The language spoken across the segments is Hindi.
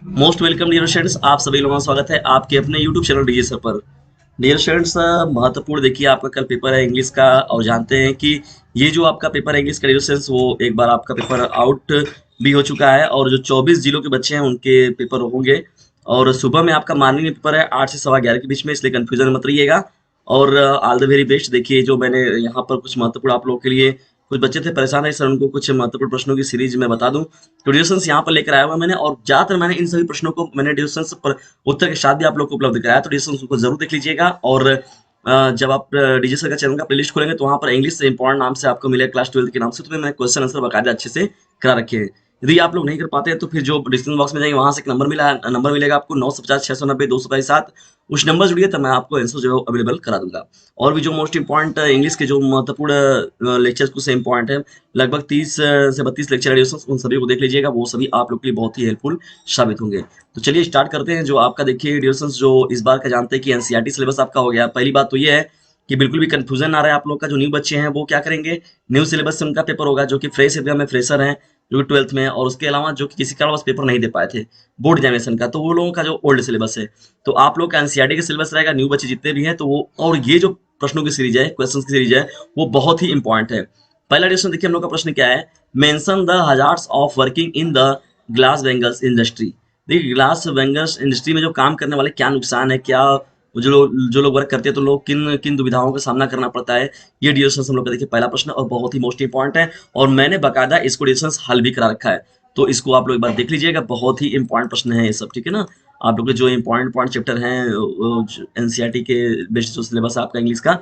मोस्ट वेलकम डियर स्टूडेंट्स, आप सभी लोगों का स्वागत है आपके अपने यूट्यूब चैनल डीजे सर पर। डियर स्टूडेंट्स, महत्वपूर्ण देखिए आपका कल पेपर है इंग्लिश का, और जानते हैं कि ये जो आपका पेपर है इंग्लिश का डियर स्टूडेंट्स, वो एक बार आपका पेपर आउट भी हो चुका है, और जो 24 जिलों के बच्चे हैं उनके पेपर होंगे। और सुबह में आपका मॉर्निंग में पेपर है 8 से सवा 11 के बीच में, इसलिए कन्फ्यूजन मत रहिएगा। और ऑल द वेरी बेस्ट। देखिए जो मैंने यहाँ पर कुछ महत्वपूर्ण आप लोगों के लिए, कुछ बच्चे थे परेशान है सर, उनको कुछ महत्वपूर्ण प्रश्नों की सीरीज मैं बता दूं तो ड्यूरेशंस यहाँ पर लेकर आया हुआ मैंने, और ज्यादातर मैंने इन सभी प्रश्नों को मैंने ड्यूरेशंस पर उत्तर के साथ भी आप लोग को उपलब्ध कराया, तो ड्यूरेशंस को जरूर देख लीजिएगा। और जब आप डीजे सर का चैनल का प्लेलिस्ट खोलेंगे तो वहाँ पर इंग्लिश से इंपॉर्टेंट नाम से आपको मिलेगा, क्लास 12 के नाम से, तो मैंने क्वेश्चन आंसर बाकायदा अच्छे से करा रखे हैं। यदि आप लोग नहीं कर पाते हैं तो फिर जो डिस्क्रिप्शन बॉक्स में जाएंगे वहां से एक नंबर मिलेगा आपको 950 690 227। उस नंबर जुड़िए तो मैं आपको आंसर जो अवेलेबल करा दूंगा। और भी जो मोस्ट इंपॉर्टेंट इंग्लिश के जो महत्वपूर्ण लेक्चर्स कुछ इंपॉर्टेंट है, लगभग 30 से 32 लेक्चर एडिशंस, उन सभी को देख लीजिएगा, वो सभी आप लोग के लिए बहुत ही हेल्पफुल साबित होंगे। तो चलिए स्टार्ट करते हैं। जो आपका देखिए एडिशंस जो इस बार का जानते हैं कि एनसीईआरटी सिलेबस आपका हो गया। पहली बात तो ये है कि बिल्कुल भी कंफ्यूजन ना रहे आप लोग का, जो न्यू बच्चे हैं वो क्या करेंगे, न्यू सिलेबस से उनका पेपर होगा, जो कि फ्रेश एग्जाम में फ्रेशर हैं जो 12th में, और उसके अलावा जो कि किसी कारणवश पेपर नहीं दे पाए थे बोर्ड एग्जामिनेशन का, तो वो लोगों का जो ओल्ड सिलेबस है। तो आप लोग का एनसीईआरटी का सिलेबस रहेगा, न्यू बच्चे जितने भी हैं तो वो, और ये जो प्रश्नों की सीरीज है, क्वेश्चंस की सीरीज है, वो बहुत ही इंपॉर्टेंट है। पहला क्वेश्चन देखिए हम लोग का प्रश्न क्या है, mention the hazards of working in the glass bangles industry. देखिए ग्लास वेंगल्स इंडस्ट्री में जो काम करने वाले क्या नुकसान है, क्या जो लोग वर्क करते हैं तो लोग किन किन दुविधाओं का सामना करना पड़ता है, ये डिस्कशन हम लोग का देखिए पहला प्रश्न, और बहुत ही मोस्ट इंपॉर्टेंट है। और मैंने बाकायदा इसको डिस्कशन हल भी करा रखा है, तो इसको आप लोग एक बार देख लीजिएगा, बहुत ही इंपॉर्टेंट प्रश्न है ये सब, ठीक है ना। आप लोग के जो इंपॉर्टेंट पॉइंट चैप्टर हैं एनसीईआरटी के बेस्ड जो सिलेबस है आपका इंग्लिश का,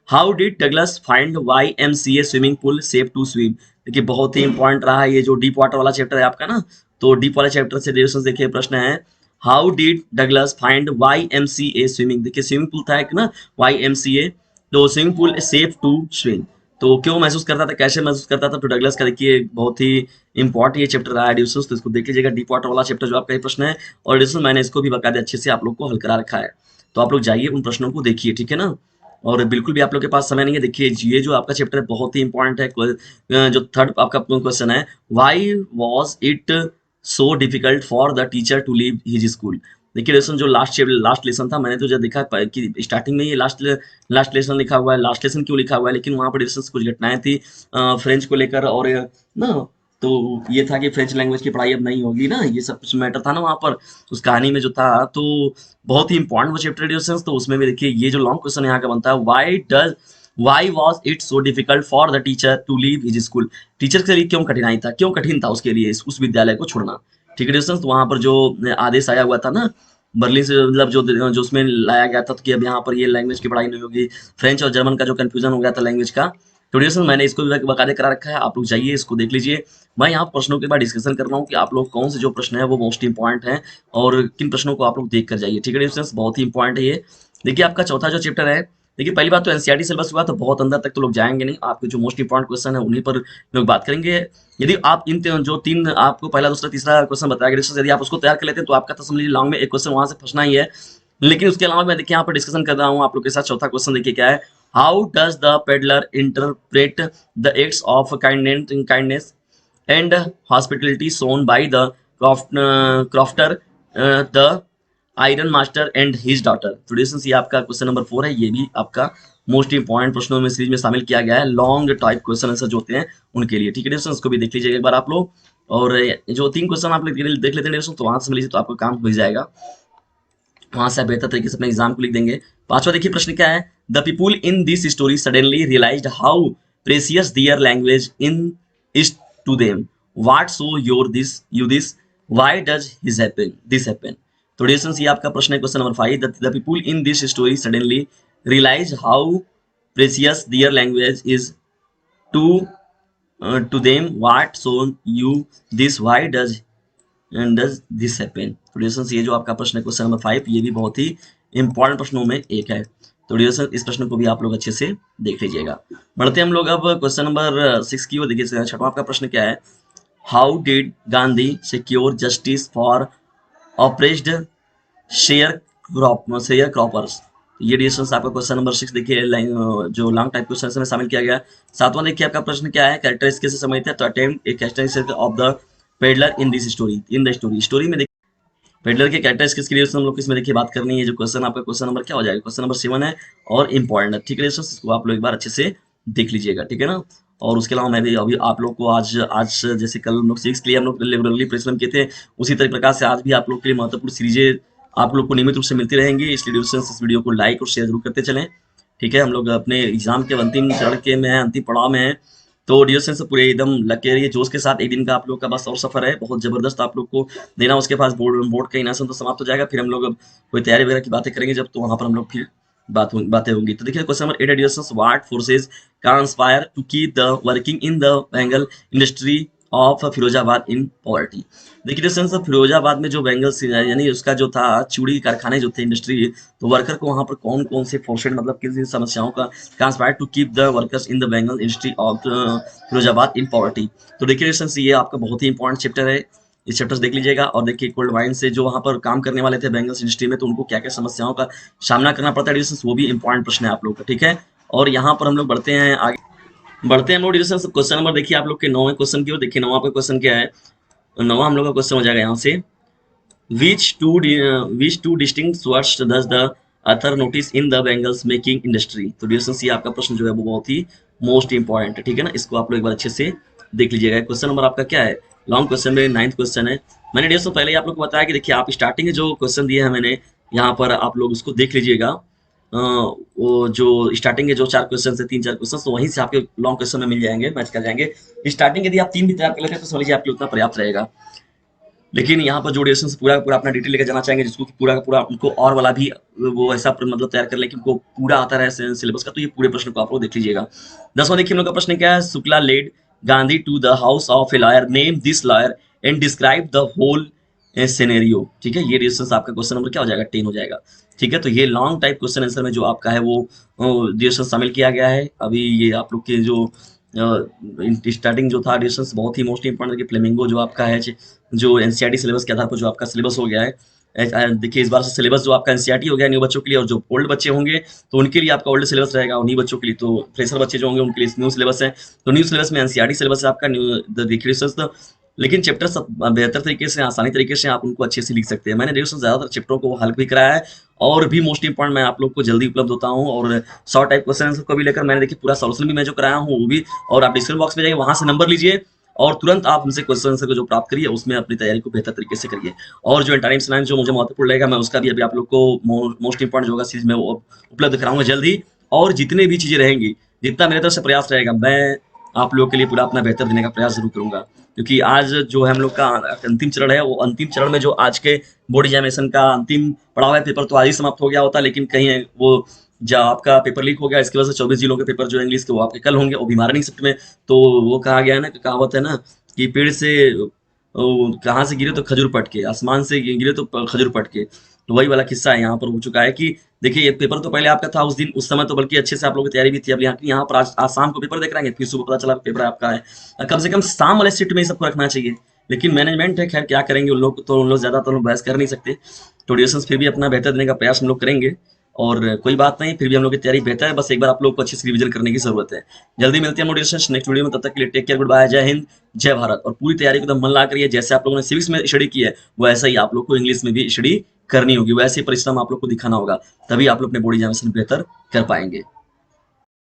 how did Douglas find YMCA swimming pool safe to swim. देखिए बहुत ही इंपॉर्टेंट रहा है ये जो डीप वाटर वाला चैप्टर है आपका ना, तो डीप वाले चैप्टर से रिलेशन देखिए प्रश्न है, how did Douglas find YMCA swimming. देखिए स्विमिंग पूल था एक ना, YMCA, तो swimming pool safe to swim, तो क्यों महसूस करता था, कैसे महसूस करता था, तो डगलस का देखिए बहुत ही इंपॉर्टेंट ये चैप्टर रहा है एडिशंस, तो इसको देख लीजिएगा, डीप वाटर वाला चैप्टर जो आपका ये प्रश्न है। और एडिशन मैंने इसको भी बकायदे अच्छे से आप लोग को हल करा रखा है, तो आप लोग जाइए उन प्रश्नों को देखिए, ठीक है ना। और बिल्कुल भी आप लोग के पास समय नहीं है, देखिए ये जो आपका चैप्टर है बहुत ही इंपॉर्टेंट है। जो थर्ड आपका क्वेश्चन है, why was it so difficult for the teacher to leave his school. देखिए लेसन जो लास्ट लेसन था, मैंने तो जब देखा कि स्टार्टिंग में ये लास्ट लेसन लिखा हुआ है, लास्ट लेसन क्यों लिखा हुआ है, लेकिन वहां पर कुछ घटनाएं थी फ्रेंच को लेकर, और ना, तो ये था कि फ्रेंच लैंग्वेज की पढ़ाई अब नहीं होगी ना, ये सब कुछ मैटर था ना वहां पर उस कहानी में जो था। तो बहुत ही इंपॉर्टेंट वो चैप्टर डिस्कशन, तो उसमें भी देखिए ये जो लॉन्ग क्वेश्चन यहाँ का बनता है, why was it so difficult for the teacher to leave his school. Teacher के लिए क्यों कठिनाई था, क्यों कठिन था उसके लिए उस विद्यालय को छोड़ना, ठीक है डिस्कशन। तो वहां पर जो आदेश आया हुआ था ना बर्लिन से, मतलब जो उसमें लाया गया था, तो कि अब यहाँ पर ये लैंग्वेज की पढ़ाई नहीं होगी, फ्रेंच और जर्मन का जो कंफ्यूजन हो गया था लैंग्वेज का, तो डिस्कशन मैंने इसको भी बकायदे करा रखा है, आप लोग जाइए इसको देख लीजिए। मैं यहाँ प्रश्नों के बाद डिस्कशन कर रहा हूँ कि आप लोग कौन से जो प्रश्न है वो मोस्ट इंपॉर्टेंट है, और किन प्रश्नों को आप लोग देख कर जाइए, ठीक है डिस्कशन, बहुत ही इंपॉर्टेंट है ये। देखिए आपका चौथा जो चैप्टर है, देखिए पहली बात तो एनसीईआरटी सिलेबस हुआ तो बहुत अंदर तक तो लोग जाएंगे नहीं, आपके जो मोस्ट इंपॉर्टेंट क्वेश्चन है उन्हीं पर लोग बात करेंगे। यदि आप जो तीन आपको पहला दूसरा तीसरा क्वेश्चन बताया गया, यदि आप उसको तैयार कर लेते हैं तो आपका तो समझ लीजिए लॉन्ग में एक क्वेश्चन वहां से फंसना ही है। लेकिन उसके अलावा मैं देखिए यहाँ पर डिस्कशन कर रहा हूँ आप लोग के साथ, चौथा क्वेश्चन देखिए क्या है, how does the peddler interpret the acts of kindness and hospitality shown by the crofter the ironmaster and his daughter. तो डिस्टेंस ये आपका क्वेश्चन नंबर 4 है, ये भी आपका मोस्ट इंपॉर्टेंट प्रश्नों में सीरीज में शामिल किया गया है, लॉन्ग टाइप क्वेश्चन आंसर जो होते हैं उनके लिए, ठीक है डिस्टेंस, को भी देख लीजिएगा एक बार आप लोग। और जो तीन क्वेश्चन आप लोग देख लेते हैं डिस्टेंस, तो वहां से समझ लीजिए तो आपका काम हो जाएगा, वहां से आप बेहतर तरीके से अपने एग्जाम को लिख देंगे। पांचवा देखिए प्रश्न क्या है, the people in this story suddenly realised how precious their language in is to them, what so your this you this, why does his happen this happen. तो डिस्टेंस ये आपका प्रश्न है question number 5, the people in this story suddenly realise how precious their language is to to them, what so you this, why does this happen. तो डिस्टेंस ये जो आपका प्रश्न है क्वेश्चन नंबर 5, ये भी बहुत ही इंपॉर्टेंट प्रश्नों में एक है, तो डिस्टेंस इस प्रश्न को भी आप लोग अच्छे से देख लीजिएगा। बढ़ते हम लोग अब क्वेश्चन नंबर 6 की ओर। देखिए छठवां आपका प्रश्न क्या है, how did Gandhi secure justice for oppressed share croppers. ये डिस्टेंस आपका क्वेश्चन नंबर 6 देखिए जो लॉन्ग टाइप क्वेश्चन में शामिल किया गया। सातवां देखिए आपका प्रश्न क्या है, कैरेक्टर कैसे समझते हैं, तो attempt a character of the peddler in this story, in the story, story में पेडलर के कैरेक्टर्स के लिए हम लोग इसमें देखिए बात करनी है। जो क्वेश्चन आपका क्वेश्चन नंबर क्या हो जाएगा, क्वेश्चन नंबर 7 है और इंपॉर्टेंट है, ठीक है दोस्तों, इसको आप लोग एक बार अच्छे से देख लीजिएगा, ठीक है ना। और उसके अलावा मैं भी अभी आप लोग को आज आज जैसे कल हम लोग 6 के लिए हम लोग रेगुलरली परिश्रम किए थे, उसी तरह प्रकार से आज भी आप लोग के लिए महत्वपूर्ण सीरीजें आप लोग को नियमित रूप से मिलती रहेंगी। इसलिए दोस्तों इस वीडियो को लाइक और शेयर जरूर करते चलें, ठीक है। हम लोग अपने एग्जाम के अंतिम चरण के में हैं, अंतिम पड़ाव में हैं। तो डियर फ्रेंड्स पूरे एकदम लग के रहिए जोश के साथ। एक दिन का आप लोग का बस और सफर है, बहुत जबरदस्त आप लोग को देना। उसके पास बोर्ड बोर्ड का इनासन तो समाप्त हो जाएगा, फिर हम लोग अब कोई तैयारी वगैरह की बातें करेंगे जब, तो वहां पर हम लोग फिर बातें होंगी। तो देखिए question number 8 dear friends, what forces conspire to keep the working in the bangle industry of Firozabad in poverty. देखिए दोस्तों फिरोजाबाद में जो बेंगल्स यानी उसका जो था चूड़ी कारखाने जो थे इंडस्ट्री, तो वर्कर को वहां पर कौन कौन से फोर्सेड मतलब किन किन समस्याओं का conspire to keep the workers in the bangle industry of Firozabad in poverty. तो देखिए दोस्तों ये आपका बहुत ही इंपॉर्टेंट चैप्टर है, इस चैप्टर से देख लीजिएगा। और देखिए गोल्ड माइन से जो वहां पर काम करने वाले थे बेंगल्स इंडस्ट्री में, तो उनको क्या क्या समस्याओं का सामना करना पड़ता है, वो भी इंपॉर्टेंट प्रश्न है आप लोग का, ठीक है। और यहाँ पर हम लोग बढ़ते हैं आगे, बढ़ते हैं हम लोग क्वेश्चन नंबर देखिए आप लोग के 9वें क्वेश्चन की ओर। देखिए 9वां क्वेश्चन क्या है, 9वां हम लोग का क्वेश्चन हो जाएगा यहाँ से, which two distinct words does the author notice in the Bengals making industry। तो डियर ये आपका प्रश्न जो है वो बहुत ही मोस्ट इंपॉर्टेंट है, ठीक है ना। इसको आप लोग एक बार अच्छे से देख लीजिएगा। क्वेश्चन नंबर आपका क्या है, लॉन्ग क्वेश्चन में 9th क्वेश्चन है। मैंने डियर पहले ही आप लोग को बताया कि देखिए आप स्टार्टिंग में जो क्वेश्चन दिए हैं मैंने यहाँ पर, आप लोग उसको देख लीजिएगा। वो जो स्टार्टिंग के जो 4 क्वेश्चन है, 3-4 क्वेश्चन, तो वहीं से आपके लॉन्ग क्वेश्चन में मिल जाएंगे, मैच कर जाएंगे। स्टार्टिंग यदि आप 3 भी तैयार कर लेते हैं तो समझ लीजिए आपके लिए उतना पर्याप्त रहेगा। लेकिन यहाँ पर जो ड्यूरेशन पूरा का पूरा अपना डिटेल लेकर जाना चाहेंगे, जिसको कि पूरा का पूरा उनको और वाला भी वो ऐसा मतलब तैयार कर ले कि उनको पूरा आता रहे सिलेबस का, तो ये पूरे प्रश्न को आप लोग देख लीजिएगा। 10वां देखिए हम लोग का प्रश्न क्या है, Shukla led Gandhi to the house of a lawyer, name this lawyer and describe the whole scenario. ठीक है, ये ड्यूरेशन आपका क्वेश्चन नंबर क्या हो जाएगा, 10 हो जाएगा। ठीक है, तो ये लॉन्ग टाइप क्वेश्चन आंसर में जो आपका है वो ड्यूरेशन शामिल किया गया है। अभी ये आप लोग के जो स्टार्टिंग जो था ड्यूरेशन बहुत ही मोस्ट इंपॉर्टेंट कि फ्लेमिंगो जो आपका है, जो एनसीईआरटी सिलेबस के आधार पर जो आपका सिलेबस हो गया है। देखिए इस बार से सिलेबस जो आपका एनसीईआरटी हो गया न्यू बच्चों के लिए, और जो ओल्ड बच्चे होंगे तो उनके लिए आपका ओल्ड सिलेबस रहेगा, और न्यू बच्चों के लिए तो फ्रेशर बच्चे जो होंगे उनके लिए न्यू सिलेबस है। तो न्यू सिलेबस में एनसीईआरटी सिलेबस है आपका न्यू देखिए, लेकिन चैप्टर सब बेहतर तरीके से आसानी तरीके से आप उनको अच्छे से लिख सकते हैं। मैंने देखो ज्यादातर चैप्टरों को हल भी कराया है, और भी मोस्ट इंपॉर्टेंट मैं आप लोग को जल्दी उपलब्ध होता हूँ। और शॉर्ट टाइप क्वेश्चन को भी लेकर मैंने देखिए पूरा सॉल्यूशन भी मैं जो कराया हूँ वो भी, और आप डिस्क्रिप्शन बॉक्स में जाइए वहां से नंबर लीजिए और तुरंत आप हमसे क्वेश्चन आंसर को जो प्राप्त करिए उसमें अपनी तैयारी को बेहतर तरीके से करिए। और जो टाइम लाइन जो मुझे महत्वपूर्ण रहेगा मैं उसका भी अभी आप लोग को मोस्ट इंपॉर्टेंट जो होगा सीरीज में वो उपलब्ध कराऊंगा जल्दी। और जितने भी चीजें रहेंगी, जितना मेरे तरफ से प्रयास रहेगा, मैं आप लोगों के लिए पूरा अपना बेहतर देने का प्रयास जरूर करूंगा। क्योंकि आज जो है हम लोग का अंतिम चरण है, वो अंतिम चरण में जो आज के बोर्ड एग्जामिनेशन का अंतिम पड़ाव है, पेपर तो आज ही समाप्त हो गया होता, लेकिन कहीं वो जब आपका पेपर लीक हो गया, इसकी वजह से 24 जिलों के पेपर जो इंग्लिश के वो आपके कल होंगे, वो भी मार्निंग शिफ्ट में। तो वो कहा गया है ना, कहावत है ना कि पेड़ से कहाँ से गिरे तो खजूर पट के, आसमान से गिरे तो खजूर पट के। तो वही वाला किस्सा है यहाँ पर हो चुका है कि देखिए ये पेपर तो पहले आपका था उस दिन, उस समय तो बल्कि अच्छे से आप लोगों की तैयारी भी थी। अब यहाँ पर आज शाम को पेपर देख रहे हैं, फिर सुबह पता चला पेपर आपका है। कम से कम शाम वाले शिफ्ट में ही सबको रखना चाहिए, लेकिन मैनेजमेंट है, खैर क्या करेंगे उन लोग, तो उन लोग ज्यादा तो बहस कर नहीं सकते। तो ड्यूरेशन फिर भी अपना बेहतर देने का प्रयास हम लोग करेंगे, और कोई बात नहीं, फिर भी हम लोग की तैयारी बेहतर है। बस एक बार आप लोग को अच्छे से रिविजन करने की जरूरत है। जल्दी मिलते हैं मोटिवेशन नेक्स्ट वीडियो में, तब तक के लिए टेक केयर, गुड बाय, जय हिंद, जय भारत। और पूरी तैयारी को एकदम मन ला करिए, जैसे आप लोगों ने सिविक्स में स्टडी की है वैसा ही आप लोग को इंग्लिश में भी स्टडी करनी होगी, वैसे परिश्रम आप लोग को दिखाना होगा, तभी आप लोग अपने बोर्ड एग्जामिनेशन बेहतर कर पाएंगे।